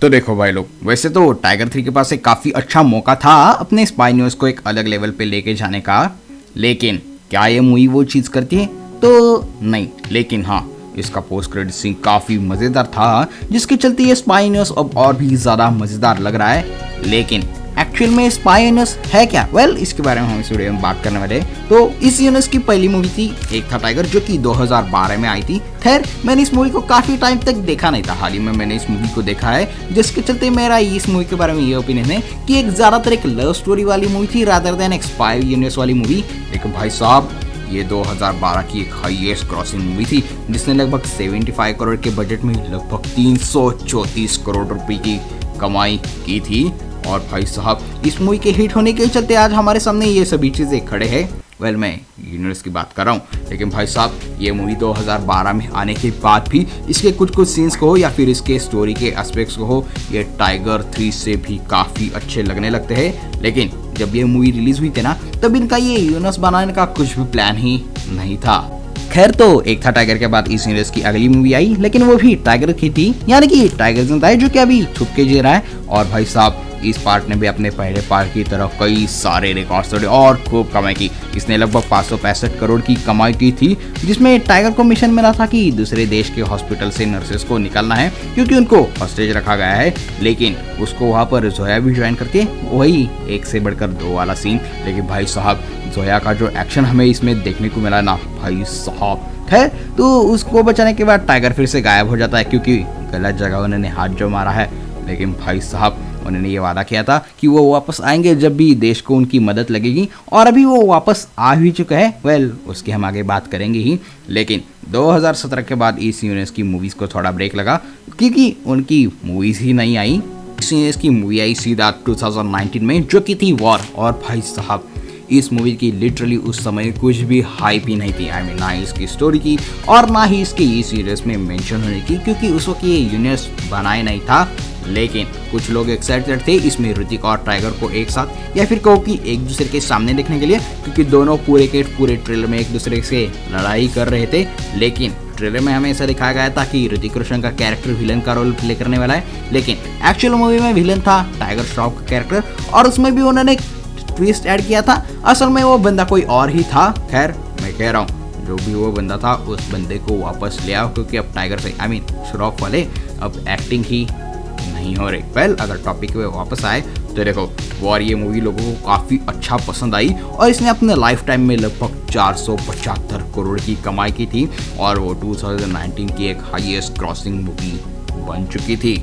तो देखो भाई लोग, वैसे तो टाइगर 3 के पास एक काफ़ी अच्छा मौका था अपने स्पाई न्यूज़ को एक अलग लेवल पे लेके जाने का, लेकिन क्या ये मूवी वो चीज़ करती है? तो नहीं, लेकिन हाँ, इसका पोस्ट क्रेडिट सीन काफ़ी मज़ेदार था, जिसके चलते ये स्पाई न्यूज़ अब और भी ज़्यादा मज़ेदार लग रहा है। लेकिन एक्चुअल में स्पाई यूनिवर्स है क्या? वेल, इसके बारे में हम इस वीडियो में बात करने वाले। तो इस यूनिवर्स की पहली मूवी थी एक था टाइगर, जो कि 2012 में आई थी। खैर, मैंने इस मूवी को काफी टाइम तक देखा नहीं था, हाल ही में मैंने इस मूवी को देखा है, जिसके चलते मेरा इस मूवी के बारे में ये ओपिनियन है कि एक ज्यादातर एक लव स्टोरी वाली मूवी थी रादर देन एक स्पाई यूनिवर्स वाली मूवी। लेकिन भाई साहब, ये 2012 की एक हाईएस्ट क्रॉसिंग मूवी थी, जिसने लगभग 75 करोड़ के बजट में लगभग 334 करोड़ रुपए की कमाई की थी। और भाई साहब, इस मूवी के हिट होने के चलते आज हमारे सामने ये सभी चीज़ें खड़े हैं। वेल, मैं यूनिवर्स की बात कर रहा हूँ, लेकिन भाई साहब, ये मूवी 2012 में आने के बाद भी इसके कुछ सीन्स को हो या फिर इसके स्टोरी के एस्पेक्ट्स को हो, ये टाइगर 3 से भी काफ़ी अच्छे लगने लगते हैं। लेकिन जब ये मूवी रिलीज हुई थी ना, तब इनका ये यूनिवर्स बनाने का कुछ भी प्लान ही नहीं था। खैर, तो एक था टाइगर के बाद इस यूनिवर्स की अगली मूवी आई, लेकिन वो भी टाइगर की थी, यानी कि टाइगर जिंदा है, जो कि अभी छुप के जी रहा है। और भाई साहब, इस पार्ट ने भी अपने पहले पार्ट की तरह कई सारे रिकॉर्ड्स तोड़े और खूब कमाई की। इसने लगभग 565 करोड़ की कमाई की थी, जिसमें टाइगर को मिशन मिला था कि दूसरे देश के हॉस्पिटल से नर्सेस को निकालना है, क्योंकि उनको हॉस्टेज रखा गया है। लेकिन उसको वहाँ पर जोया भी ज्वाइन करती है, वही एक से बढ़कर दो वाला सीन। लेकिन भाई साहब, जोया का जो एक्शन हमें इसमें देखने को मिला ना भाई साहब, है तो उसको बचाने के बाद टाइगर फिर से गायब हो जाता है, क्योंकि गलत जगह उन्होंने हाथ जो मारा है। लेकिन भाई साहब, उन्होंने ये वादा किया था कि वो वापस आएंगे जब भी देश को उनकी मदद लगेगी, और अभी वो वापस आ भी चुका है। वेल, उसकी हम आगे बात करेंगे ही। लेकिन 2017 के बाद इस यूनिवर्स की मूवीज़ को थोड़ा ब्रेक लगा, क्योंकि उनकी मूवीज़ ही नहीं आई। इस यूनिवर्स की मूवी आई सीधा 2019 में, जो कि थी वॉर। और भाई साहब, इस मूवी की लिटरली उस समय कुछ भी हाइप ही नहीं थी। आई मीन, ना ही इसकी स्टोरी की और ना ही इसकी इस यूनिवर्स में मेंशन होने की, क्योंकि उस वक्त ये यूनिवर्स बनाया नहीं था। लेकिन कुछ लोग एक्साइटेड थे इसमें ऋतिक और टाइगर को एक साथ या फिर कहो कि एक दूसरे के सामने देखने के लिए, क्योंकि दोनों पूरे के पूरे ट्रेलर में एक दूसरे से लड़ाई कर रहे थे। लेकिन ट्रेलर में हमें ऐसा दिखाया गया था कि ऋतिक रोशन का कैरेक्टर विलन का रोल प्ले करने वाला है, लेकिन एक्चुअल मूवी में विलन था टाइगर श्रॉफ का कैरेक्टर, और उसमें भी उन्होंने ट्विस्ट ऐड किया था। असल में वो बंदा कोई और ही था। खैर, मैं कह रहा हूँ, जो भी वो बंदा था उस बंदे को वापस ले आओ, क्योंकि अब टाइगर से आई मीन श्रॉफ वाले अब एक्टिंग ही नहीं हो रही। वेल, अगर टॉपिक पे वापस आए तो देखो, वॉर ये मूवी लोगों को काफ़ी अच्छा पसंद आई, और इसने अपने लाइफ टाइम में लगभग 475 करोड़ की कमाई की थी, और वो 2019 की एक हाईएस्ट क्रॉसिंग मूवी बन चुकी थी।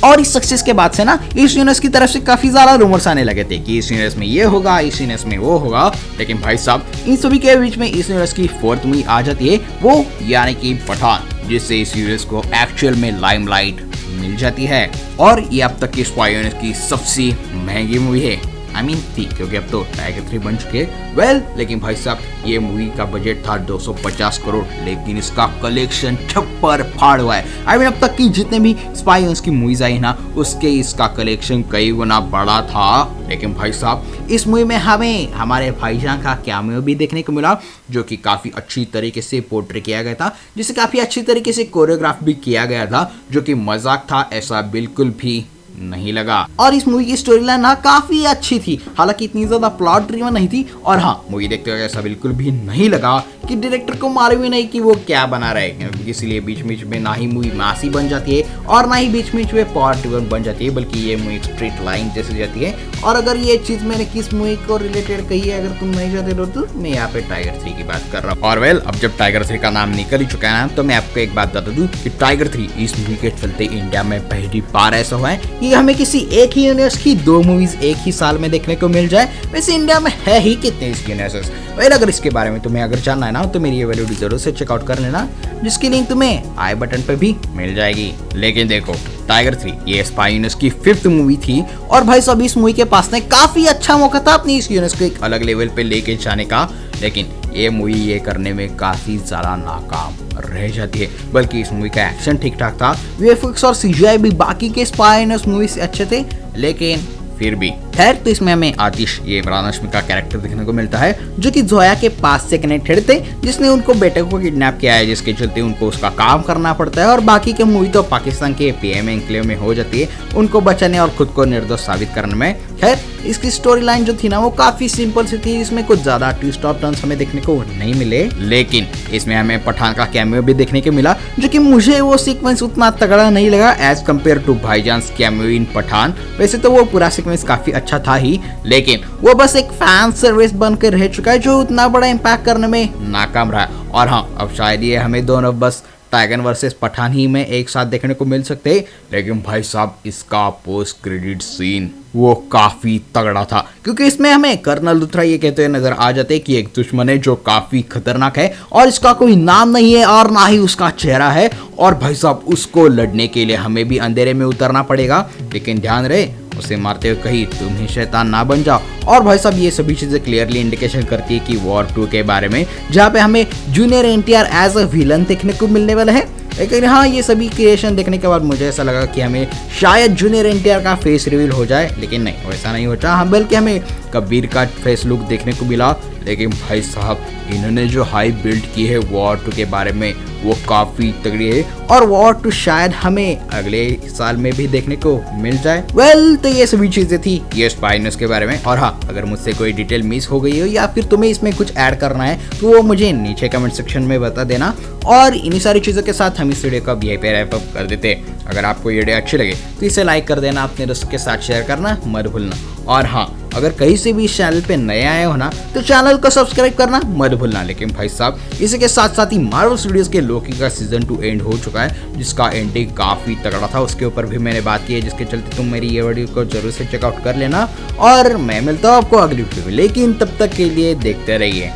और इस सक्सेस के बाद से ना, इस यूनिवर्स की तरफ से काफी ज्यादा रूमर्स आने लगे थे कि इस यूनिवर्स में ये होगा, इस यूनिवर्स में वो होगा। लेकिन भाई साहब, इन सभी के बीच में इस यूनिवर्स की फोर्थ मूवी आ जाती है, वो यानी कि पठान, जिससे इस यूनिवर्स को एक्चुअल में लाइमलाइट मिल जाती है। और ये अब तक की स्पाई यूनिवर्स की सबसे महंगी मूवी है। आई मीन थी, क्योंकि अब तो टाइगर 3 बन चुके हैं। वेल, लेकिन भाई साहब, ये मूवी का बजट था 250 करोड़, लेकिन इसका कलेक्शन छप्पर फाड़ हुआ है। आई मीन, अब तक की जितने भी स्पाई यूनिवर्स की मूवीज आई ना, उसके इसका कलेक्शन कई गुना बड़ा था। लेकिन भाई साहब, इस मूवी में हमें हमारे भाईजान का कैमियो भी देखने को मिला, जो कि काफ़ी अच्छी तरीके से पोर्ट्रे किया गया था, जिसे काफ़ी अच्छी तरीके से कोरियोग्राफ भी किया गया था, जो कि मजाक था ऐसा बिल्कुल भी नहीं लगा। और इस मूवी की स्टोरी लाइन ना काफी अच्छी थी, हालांकि इतनी ज्यादा प्लॉट ड्रिवन नहीं थी। और हाँ, मूवी देखते हुए ऐसा बिल्कुल भी नहीं लगा कि डायरेक्टर को मालूम ही नहीं कि वो क्या बना रहे हैं, इसलिए बीच बीच में ना ही मूवी मासी बन जाती है और ना ही बीच बीच में प्लॉट ड्रिवन बन जाती है, बल्कि ये मूवी स्ट्रेट लाइन जैसे जाती है। और अगर ये चीज मैंने किस मूवी को रिलेटेड कही है, अगर तुम नहीं जानते हो, तो मैं यहाँ पे टाइगर 3 की बात कर रहा हूँ। और वेल, अब जब टाइगर 3 का नाम निकल ही चुका है ना, तो मैं आपको एक बात बता दूं कि टाइगर 3 इस मूवी के चलते इंडिया में पहली बार ऐसा हुआ है कि हमें किसी एक ही यूनिवर्स की दो मूवीज एक ही साल में देखने को मिल जाए। वैसे इंडिया में है ही कितने इस यूनिवर्सेस। वेल, अगर इसके बारे में तुम्हें अगर जानना है ना, तो मेरी ये वीडियो जरूर से चेकआउट कर लेना, जिसकी लिंक तुम्हें आई बटन पे भी मिल जाएगी। लेकिन देखो, टाइगर 3 ये स्पाई यूनिवर्स की 5th मूवी थी, और भाई साहब, इस मूवी के पास में काफी अच्छा मौका था अपनी इस यूनिवर्स को एक अलग लेवल पे लेके जाने का। लेकिन ये मूवी ये करने में काफी ज्यादा नाकाम रह जाती है। बल्कि इस मूवी का एक्शन ठीक ठाक था, वीएफएक्स और सीजीआई भी बाकी के स्पाई यूनिवर्स मूवी से अच्छे थे, लेकिन फिर भी खैर, तो इसमें हमें आतिश, ये इमरान हाशमी का कैरेक्टर देखने को मिलता है, जो कि जोया के पास से कनेक्टेड थे, जिसने उनको बेटे को किडनैप किया है, जिसके चलते उनको उसका काम करना पड़ता है। और बाकी के मूवी तो पाकिस्तान के पीएम एनक्लेव में हो जाती है उनको बचाने और खुद को निर्दोष साबित करने में। खैर, इसकी स्टोरी लाइन जो थी ना वो काफी सिंपल सी थी, इसमें कुछ ज्यादा ट्विस्ट और टर्न्स हमें देखने को नहीं मिले। लेकिन इसमें हमें पठान का कैमियो भी देखने को मिला, जो कि मुझे वो सीक्वेंस उतना तगड़ा नहीं लगा एज कम्पेयर टू भाईजान कैमियो इन पठान। वैसे तो वो पूरा सीक्वेंस काफी अच्छा था ही, लेकिन वो बस एक फैन सर्विस बनकर रह चुका है, जो उतना बड़ा इम्पैक्ट करने में नाकाम रहा। और हाँ, अब शायद ये हमें दोनों बस टाइगर वर्सेस पठान ही में एक साथ देखने को मिल सकते हैं। लेकिन भाई साहब, इसका पोस्ट क्रेडिट सीन वो काफी तगड़ा था, क्योंकि इसमें हमें कर्नल लूथरा ये कहते हुए नजर आ जाते हैं कि एक दुश्मन है जो काफी खतरनाक है और इसका कोई नाम नहीं है और ना ही उसका चेहरा है, और भाई साहब उसको लड़ने के लिए हमें भी अंधेरे में उतरना पड़ेगा। लेकिन ध्यान रहे, उसे मारते हुए कहीं तुम ही शैतान ना बन जाओ। और भाई साहब, ये सभी चीजें क्लियरली इंडिकेशन करती है कि वॉर 2 के बारे में, जहाँ पे हमें junior NTR as a villain देखने को मिलने वाला है। लेकिन हाँ, ये सभी क्रिएशन देखने के बाद मुझे ऐसा लगा कि हमें शायद जूनियर एनटीआर का फेस रिवील हो जाए, लेकिन नहीं, वैसा नहीं होता। हाँ, बल्कि हमें कबीर का फेस लुक देखने को मिला। लेकिन भाई साहब, इन्होंने जो हाइप बिल्ड की है वॉर 2 के बारे में वो काफी तगड़ी है, और वॉर 2 शायद हमें अगले साल में भी देखने को मिल जाए। वेल, तो ये सभी चीजें थी ये स्पाई न्यूज़ के बारे में। और हाँ, अगर मुझसे कोई डिटेल मिस हो गई हो या फिर तुम्हें इसमें कुछ ऐड करना है तो वो मुझे नीचे कमेंट सेक्शन में बता देना। और इन्हीं सारी चीज़ों के साथ हम इस वीडियो का भी रैप अप कर देते हैं। अगर आपको ये वीडियो अच्छी लगे तो इसे लाइक कर देना, अपने दोस्तों के साथ शेयर करना मत भूलना। और हाँ, अगर कहीं से भी इस चैनल पे नए आए हो ना तो चैनल को सब्सक्राइब करना मत भूलना। लेकिन भाई साहब, इसी के साथ साथ ही मार्वल स्टूडियोज के लोकी का सीजन 2 एंड हो चुका है, जिसका एंडिंग काफी तगड़ा था, उसके ऊपर भी मैंने बात की है, जिसके चलते तुम मेरी ये वीडियो को जरूर से चेकआउट कर लेना। और मैं मिलता हूँ आपको अगली वीडियो में, लेकिन तब तक के लिए देखते रहिए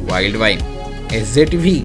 वाइल्ड वाइन SJTV।